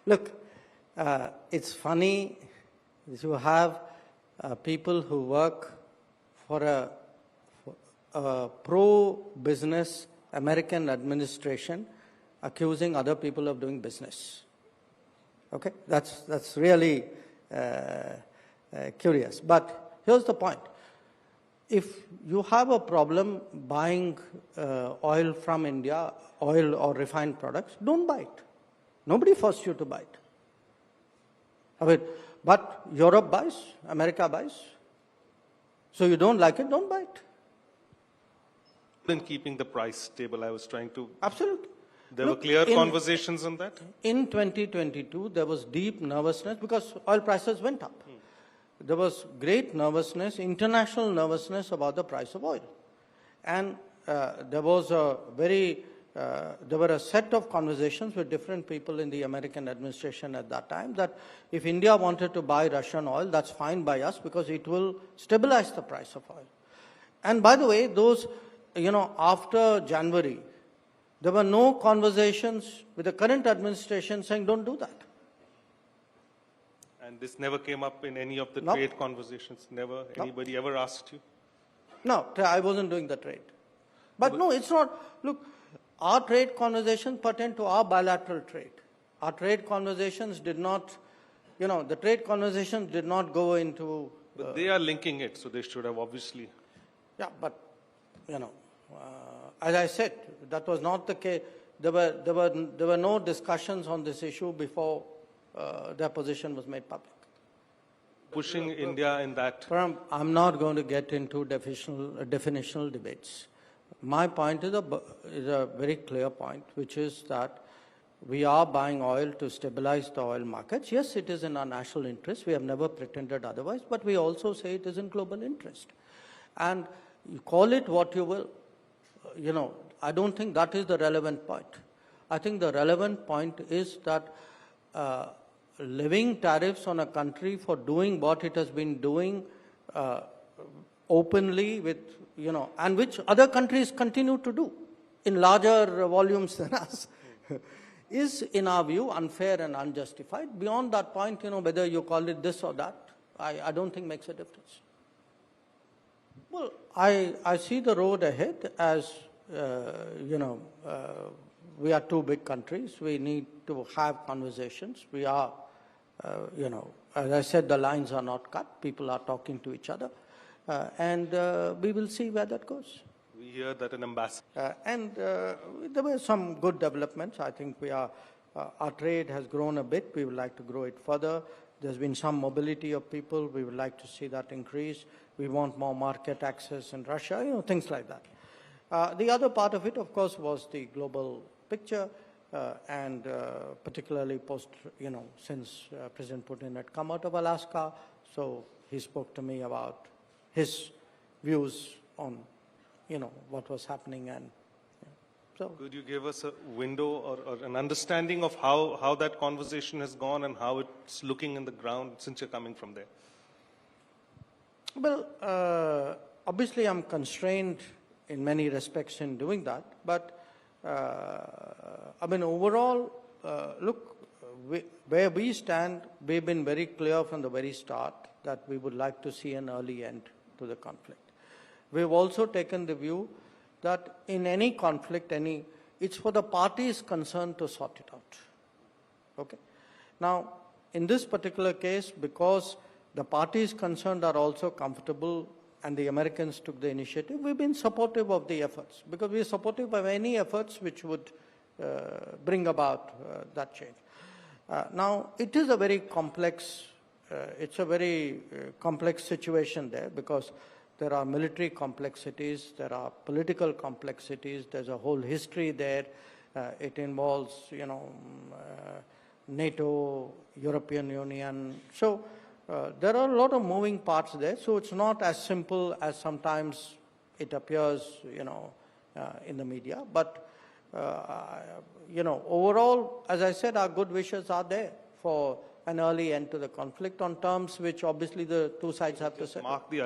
Look, it's funny you have people who work for a pro-business American administration accusing other people of doing business. Okay, that's really curious. But here's the point. If you have a problem buying oil from India, oil or refined products, don't buy it. Nobody forced you to buy it. I mean, but Europe buys, America buys. So you don't like it, don't buy it. In keeping the price stable, I was trying to... Absolutely. There were clear conversations on that? In 2022, there was deep nervousness because oil prices went up. There was great nervousness, international nervousness about the price of oil. And there was a there were a set of conversations with different people in the American administration at that time that if India wanted to buy Russian oil, that's fine by us because it will stabilize the price of oil. And by the way, those, after January, there were no conversations with the current administration saying don't do that. And this never came up in any of the trade conversations? Never? Anybody ever asked you? No, I wasn't doing the trade. But no, it's not. Look, our trade conversations pertain to our bilateral trade. Our trade conversations did not, the trade conversations did not go into... But they are linking it, so they should have obviously... Yeah, but, as I said, that was not the case. There were no discussions on this issue before their position was made public. Pushing India in that... Param, I'm not going to get into definitional debates. My point is a very clear point, which is that we are buying oil to stabilize the oil markets. Yes, it is in our national interest. We have never pretended otherwise, but we also say it is in global interest. And you call it what you will, I don't think that is the relevant point. I think the relevant point is that levying tariffs on a country for doing what it has been doing openly with, and which other countries continue to do in larger volumes than us, is, in our view, unfair and unjustified. Beyond that point, whether you call it this or that, I don't think makes a difference. Well, I see the road ahead as, we are two big countries. We need to have conversations. We are, as I said, the lines are not cut. People are talking to each other. And we will see where that goes. We hear that an ambassador... and there were some good developments. I think our trade has grown a bit. We would like to grow it further. There's been some mobility of people. We would like to see that increase. We want more market access in Russia, things like that. The other part of it, of course, was the global picture, and particularly post, since President Putin had come out of Alaska, so he spoke to me about his views on, what was happening. And so, could you give us a window or an understanding of how that conversation has gone and how it's looking in the ground since you're coming from there? Well, obviously I'm constrained in many respects in doing that, but overall, look, where we stand, we've been very clear from the very start that we would like to see an early end to the conflict. We've also taken the view that in any conflict, it's for the parties concerned to sort it out. Okay? Now, in this particular case, because the parties concerned are also comfortable and the Americans took the initiative, we've been supportive of the efforts because we are supportive of any efforts which would bring about that change. Now, it is a very complex, complex situation there because there are military complexities, there are political complexities, there's a whole history there. It involves, NATO, European Union. So there are a lot of moving parts there. So it's not as simple as sometimes it appears, in the media. But, overall, as I said, our good wishes are there for an early end to the conflict on terms which obviously the two sides have to settle. Mark the